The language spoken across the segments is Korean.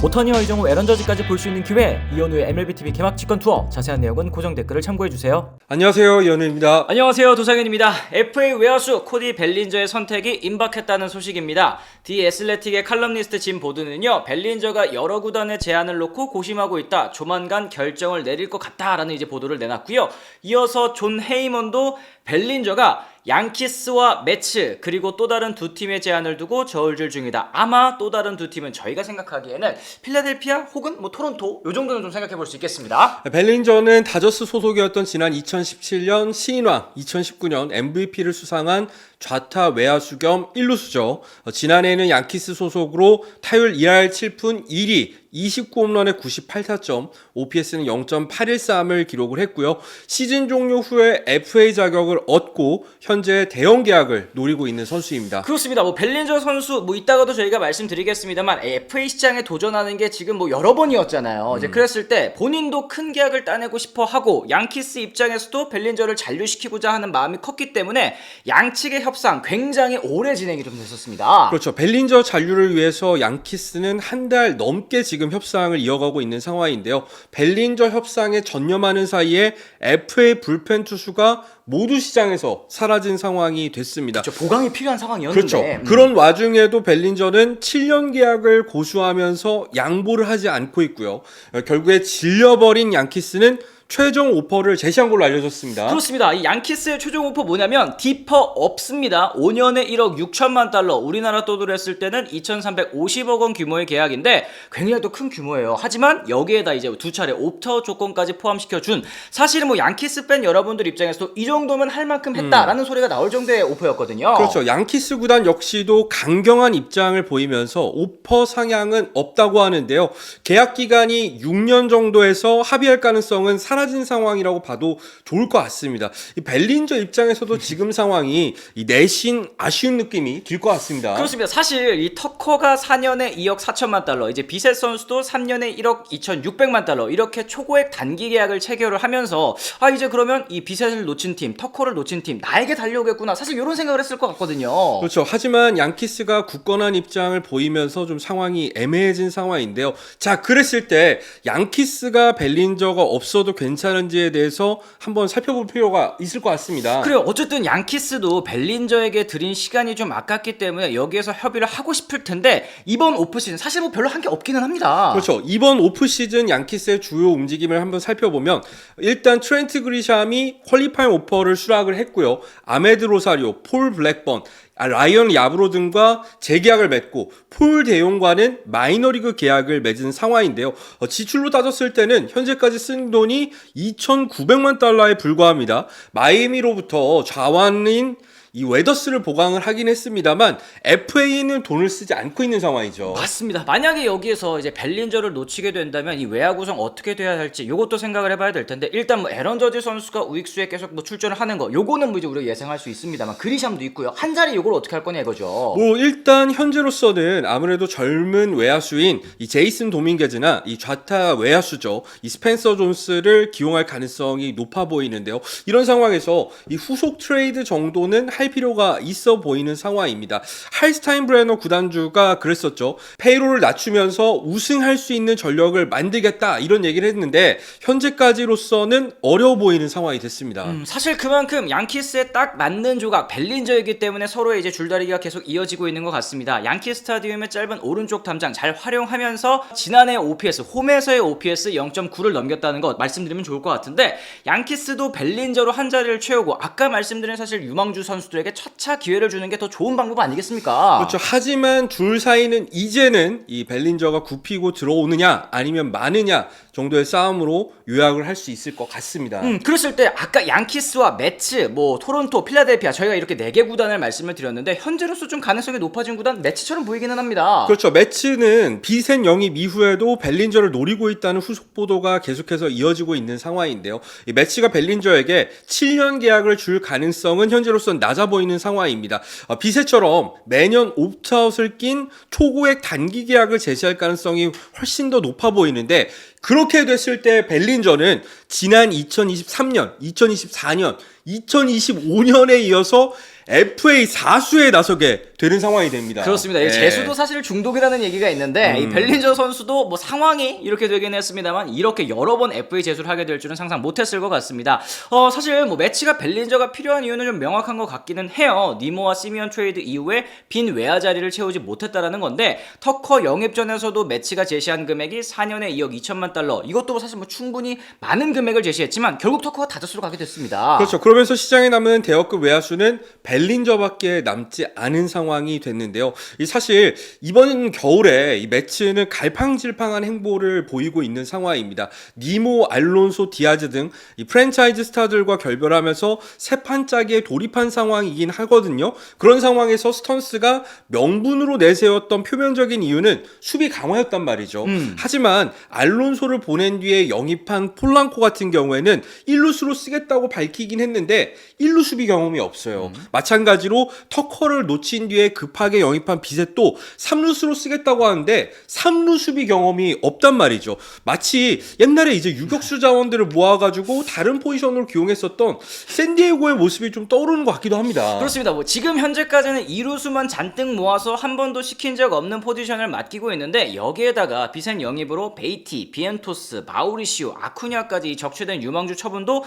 오타니와 이정우 에런저지까지 볼 수 있는 기회, 이현우의 MLBTV 개막 직관 투어. 자세한 내용은 고정 댓글을 참고해주세요. 안녕하세요, 이현우입니다. 안녕하세요, 도상현입니다. FA 외야수 코디 벨린저의 선택이 임박했다는 소식입니다. 디 애슬레틱의 칼럼니스트 짐 보드는요, 벨린저가 여러 구단의 제안을 놓고 고심하고 있다, 조만간 결정을 내릴 것 같다라는 이제 보도를 내놨고요. 이어서 존 헤이먼도 벨린저가 양키스와 매츠 그리고 또 다른 두 팀의 제안을 두고 저울질 중이다. 아마 또 다른 두 팀은 저희가 생각하기에는 필라델피아 혹은 토론토, 요 정도는 좀 생각해 볼 수 있겠습니다. 벨린저는 다저스 소속이었던 지난 2017년 신인왕, 2019년 MVP를 수상한 좌타 외야수 겸 1루수죠. 지난해에는 양키스 소속으로 타율 2할 7푼 1위, 29홈런에 98타점, OPS는 0.813을 기록을 했고요. 시즌 종료 후에 FA 자격을 얻고 현재 대형 계약을 노리고 있는 선수입니다. 그렇습니다. 벨린저 선수 이따가도 저희가 말씀드리겠습니다만 FA 시장에 도전하는 게 지금 여러 번이었잖아요. 이제 그랬을 때 본인도 큰 계약을 따내고 싶어 하고 양키스 입장에서도 벨린저를 잔류시키고자 하는 마음이 컸기 때문에 양측의 협상 굉장히 오래 진행이 좀 됐었습니다. 그렇죠. 벨린저 잔류를 위해서 양키스는 한 달 넘게 지금 협상을 이어가고 있는 상황인데요. 벨린저 협상에 전념하는 사이에 FA 불펜 투수가 모두 시장에서 사라진 상황이 됐습니다. 그렇죠. 보강이 필요한 상황이었는데. 그렇죠. 그런 와중에도 벨린저는 7년 계약을 고수하면서 양보를 하지 않고 있고요. 결국에 질려버린 양키스는 최종 오퍼를 제시한 걸로 알려졌습니다. 그렇습니다. 이 양키스의 최종 오퍼 뭐냐면 디퍼 없습니다. 5년에 1억 6천만 달러, 우리나라 돈으로 했을 때는 2,350억 원 규모의 계약인데 굉장히 또 큰 규모예요. 하지만 여기에다 이제 두 차례 옵트아웃 조건까지 포함시켜준, 사실은 양키스 팬 여러분들 입장에서도 이 정도면 할 만큼 했다라는 소리가 나올 정도의 오퍼였거든요. 그렇죠. 양키스 구단 역시도 강경한 입장을 보이면서 오퍼 상향은 없다고 하는데요. 계약 기간이 6년 정도에서 합의할 가능성은 사라진 상황이라고 봐도 좋을 것 같습니다. 이 벨린저 입장에서도 지금 상황이 내신 아쉬운 느낌이 들 것 같습니다. 그렇습니다. 사실 이 터커가 4년에 2억 4천만 달러, 이제 비셋 선수도 3년에 1억 2,600만 달러, 이렇게 초고액 단기 계약을 체결을 하면서 이제 그러면 이 비셋을 놓친 팀, 터커를 놓친 팀, 나에게 달려오겠구나, 사실 이런 생각을 했을 것 같거든요. 그렇죠. 하지만 양키스가 굳건한 입장을 보이면서 좀 상황이 애매해진 상황인데요. 자, 그랬을 때 양키스가 벨린저가 없어도 괜찮은지에 대해서 한번 살펴볼 필요가 있을 것 같습니다. 그래요. 어쨌든 양키스도 벨린저에게 드린 시간이 좀 아깝기 때문에 여기에서 협의를 하고 싶을 텐데, 이번 오프시즌 사실 별로 한 게 없기는 합니다. 그렇죠. 이번 오프시즌 양키스의 주요 움직임을 한번 살펴보면 일단 트렌트 그리샴이 퀄리파잉 오퍼를 수락을 했고요. 아메드 로사리오, 폴 블랙번, 라이언 야브로 등과 재계약을 맺고 폴 대용과는 마이너리그 계약을 맺은 상황인데요. 지출로 따졌을 때는 현재까지 쓴 돈이 2,900만 달러에 불과합니다. 마이애미로부터 좌완인 이 웨더스를 보강을 하긴 했습니다만 FA는 돈을 쓰지 않고 있는 상황이죠. 맞습니다. 만약에 여기에서 이제 벨린저를 놓치게 된다면 이 외야 구성 어떻게 돼야 할지 이것도 생각을 해봐야 될 텐데, 일단 에런 저지 선수가 우익수에 계속 출전을 하는 거, 요거는 이제 우리가 예상할 수 있습니다만 그리샴도 있고요. 한 자리 요걸 어떻게 할 거냐 이거죠. 일단 현재로서는 아무래도 젊은 외야수인 이 제이슨 도밍게즈나 이 좌타 외야수죠, 이 스펜서 존스를 기용할 가능성이 높아 보이는데요. 이런 상황에서 이 후속 트레이드 정도는 할 필요가 있어 보이는 상황입니다. 할스타인브레너 구단주가 그랬었죠. 페이로를 낮추면서 우승할 수 있는 전력을 만들겠다, 이런 얘기를 했는데 현재까지로서는 어려워 보이는 상황이 됐습니다. 사실 그만큼 양키스에 딱 맞는 조각 벨린저이기 때문에 서로의 이제 줄다리기가 계속 이어지고 있는 것 같습니다. 양키 스타디움의 짧은 오른쪽 담장 잘 활용하면서 지난해 OPS, 홈에서의 OPS 0.9를 넘겼다는 것 말씀드리면 좋을 것 같은데, 양키스도 벨린저로 한 자리를 채우고 아까 말씀드린 사실 유망주 선수들에게 차차 기회를 주는 게 더 좋은 방법 아니겠습니까? 그렇죠. 하지만 둘 사이는 이제는 이 벨린저가 굽히고 들어오느냐 아니면 마느냐 정도의 싸움으로 요약을 할 수 있을 것 같습니다. 그랬을 때 아까 양키스와 매츠, 토론토, 필라델피아, 저희가 이렇게 4개 구단을 말씀을 드렸는데 현재로서 좀 가능성이 높아진 구단 매츠처럼 보이기는 합니다. 그렇죠. 매츠는 비셋 영입 이후에도 벨린저를 노리고 있다는 후속 보도가 계속해서 이어지고 있는 상황인데요. 이 매츠가 벨린저에게 7년 계약을 줄 가능성은 현재로서는 낮아 보이는 상황입니다. 비셋처럼 매년 옵트아웃을 낀 초고액 단기 계약을 제시할 가능성이 훨씬 더 높아 보이는데, 그렇게 됐을 때 벨린저는 지난 2023년, 2024년 2025년에 이어서 FA 4수에 나서게 되는 상황이 됩니다. 그렇습니다. 이 재수도 사실 중독이라는 얘기가 있는데 이 벨린저 선수도 뭐 상황이 이렇게 되긴 했습니다만 이렇게 여러 번 FA 재수를 하게 될 줄은 상상 못했을 것 같습니다. 사실 뭐 매치가 벨린저가 필요한 이유는 좀 명확한 것 같기는 해요. 니모와 시미언 트레이드 이후에 빈 외야 자리를 채우지 못했다라는 건데 터커 영입전에서도 매치가 제시한 금액이 4년에 2억 2천만 달러. 이것도 사실 뭐 충분히 많은 금액을 제시했지만 결국 터커가 다저스로 가게 됐습니다. 그렇죠. 그러면서 시장에 남은 대여급 외야수는 벨린저밖에 남지 않은 상황이 됐는데요. 사실 이번 겨울에 이 매치는 갈팡질팡한 행보를 보이고 있는 상황입니다. 니모, 알론소, 디아즈 등 이 프랜차이즈 스타들과 결별하면서 새 판짜기에 돌입한 상황이긴 하거든요. 그런 상황에서 스턴스가 명분으로 내세웠던 표면적인 이유는 수비 강화였단 말이죠. 하지만 알론소를 보낸 뒤에 영입한 폴랑코 같은 경우에는 1루수로 쓰겠다고 밝히긴 했는데 1루 수비 경험이 없어요. 마찬가지로 터커를 놓친 뒤에 급하게 영입한 비셋도 3루수로 쓰겠다고 하는데 3루 수비 경험이 없단 말이죠. 마치 옛날에 이제 유격수 자원들을 모아가지고 다른 포지션으로 기용했었던 샌디에고의 모습이 좀 떠오르는 것 같기도 합니다. 그렇습니다. 뭐 지금 현재까지는 2루수만 잔뜩 모아서 한 번도 시킨 적 없는 포지션을 맡기고 있는데 여기에다가 비센 영입으로 베이티, 비엔토스, 마우리시오, 아쿠냐까지 적체된 유망주 처분도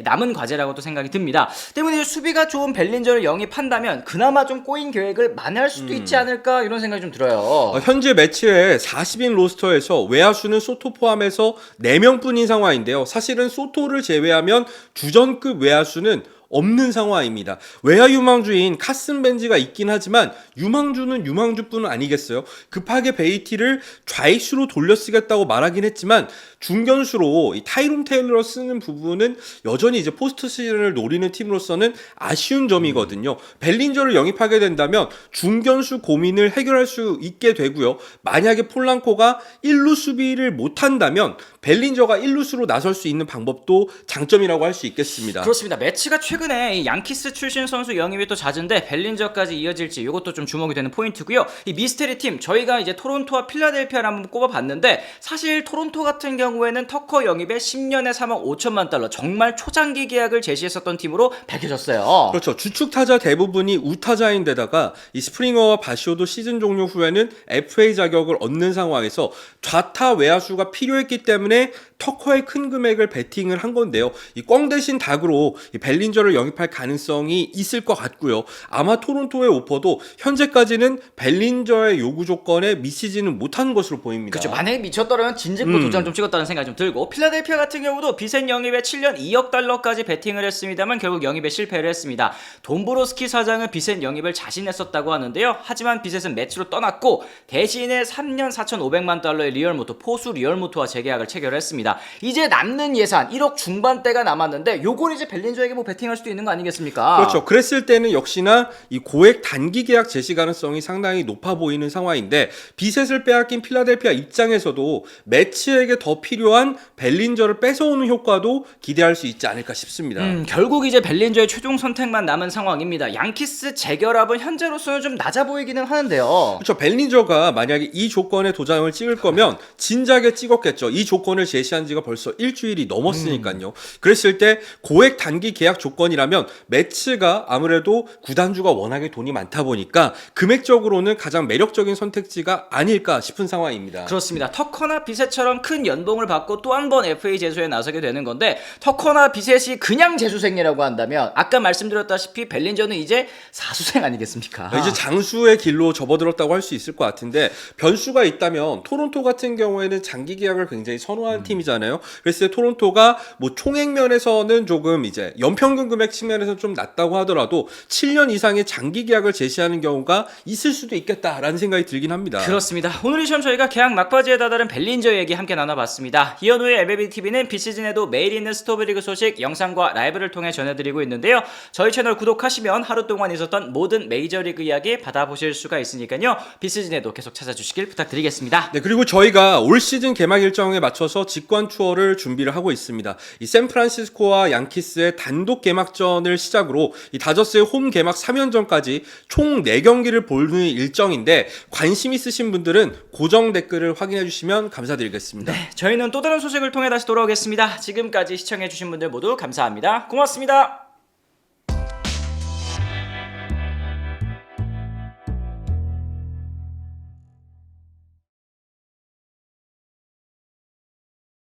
남은 과제라고도 생각이 듭니다. 때문에 수비가 좋은 벨린저를 영입한다면 그나마 좀 꼬인 계획을 만회할 수도 있지 않을까 이런 생각이 좀 들어요. 현재 매치의 40인 로스터에서 외야수는 소토 포함해서 4명뿐인 상황인데요. 사실은 소토를 제외하면 주전급 외야수는 없는 상황입니다. 외야 유망주인 카슨 벤지가 있긴 하지만 유망주는 유망주뿐은 아니겠어요. 급하게 베이티를 좌익수로 돌려쓰겠다고 말하긴 했지만 중견수로 이 타이론 테일러 쓰는 부분은 여전히 이제 포스트 시즌을 노리는 팀으로서는 아쉬운 점이거든요. 벨린저를 영입하게 된다면 중견수 고민을 해결할 수 있게 되고요. 만약에 폴랑코가 1루 수비를 못한다면 벨린저가 1루수로 나설 수 있는 방법도 장점이라고 할 수 있겠습니다. 그렇습니다. 매치가 최근에 이 양키스 출신 선수 영입이 또 잦은데 벨린저까지 이어질지 이것도 좀 주목이 되는 포인트고요. 이 미스테리 팀 저희가 이제 토론토와 필라델피아를 한번 꼽아봤는데 사실 토론토 같은 경우에는 터커 영입에 10년에 3억 5천만 달러 정말 초장기 계약을 제시했었던 팀으로 밝혀졌어요. 그렇죠. 주축 타자 대부분이 우타자인데다가 이 스프링어와 바시오도 시즌 종료 후에는 FA 자격을 얻는 상황에서 좌타 외야수가 필요했기 때문에 터커의 큰 금액을 베팅을 한 건데요. 이 꽝 대신 닭으로 이 벨린저를 영입할 가능성이 있을 것 같고요. 아마 토론토의 오퍼도 현재까지는 벨린저의 요구 조건에 미치지는 못한 것으로 보입니다. 그렇죠. 만약에 미쳤더라면 진즉뭐 도장을 좀 찍었다는 생각이 좀 들고 필라델피아 같은 경우도 비센 영입에 7년 2억 달러까지 베팅을 했습니다만 결국 영입에 실패를 했습니다. 돈브로스키 사장은 비셋 영입을 자신했었다고 하는데요. 하지만 비셋은 매치로 떠났고 대신에 3년 4,500만 달러의 리얼모토 포수 리얼모토와 재계약을 체결했습니다. 이제 남는 예산 1억 중반대가 남았는데 요건 이제 벨린저에게 뭐 베팅할 수도 있는 거 아니겠습니까? 그렇죠. 그랬을 때는 역시나 이 고액 단기 계약 제시 가능성이 상당히 높아 보이는 상황인데 비셋을 빼앗긴 필라델피아 입장에서도 매치에게 더 필요한 벨린저를 뺏어오는 효과도 기대할 수 있지 않을까 싶습니다. 결국 이제 벨린저의 최종 선택만 남은 상황입니다. 양키스 재결합은 현재로서는 좀 낮아 보이기는 하는데요. 그렇죠. 벨린저가 만약에 이 조건에 도장을 찍을 거면 진작에 찍었겠죠. 이 조건을 제시한 지가 벌써 일주일이 넘었으니까요. 그랬을 때 고액 단기 계약 조건이라면 매치가 아무래도 구단주가 워낙에 돈이 많다 보니까 금액적으로는 가장 매력적인 선택지가 아닐까 싶은 상황입니다. 그렇습니다. 터커나 비셋처럼 큰 연봉을 받고 또 한 번 FA 제소에 나서게 되는 건데 터커나 비셋이 그냥 재수생이라고 한다면 아까 말씀드렸다시피 벨린저는 이제 사수생 아니겠습니까? 이제 장수의 길로 접어들었다고 할 수 있을 것 같은데 변수가 있다면 토론토 같은 경우에는 장기 계약을 굉장히 선호하는 팀이잖아요. 그래서 토론토가 뭐 총액 면에서는 조금 이제 연평균 금액 측면에서 좀 낮다고 하더라도 7년 이상의 장기 계약을 제시하는 경우가 있을 수도 있겠다라는 생각이 들긴 합니다. 그렇습니다. 오늘 이 시험 저희가 계약 막바지에 다다른 벨린저 얘기 함께 나눠봤습니다. 이현우의 MLBTV는 비시즌에도 매일 있는 스토브리그 소식 영상과 라이브를 통해 전해드리고 있는데요. 저희 채널 구독하시면 하루 동안 있었던 모든 메이저리그 이야기 받아보실 수가 있으니까요. 비시즌에도 계속 찾아주시길 부탁드리겠습니다. 네, 그리고 저희가 올 시즌 개막 일정에 맞춰서 직관 투어를 준비를 하고 있습니다. 이 샌프란시스코와 양키스의 단독 개막전을 시작으로 이 다저스의 홈 개막 3연전까지 총 4경기를 보는 일정인데 관심 있으신 분들은 고정 댓글을 확인해 주시면 감사드리겠습니다. 네, 저희는 또 다른 소식을 통해 다시 돌아오겠습니다. 지금까지 시청해주신 분들 모두 감사합니다. 고맙습니다.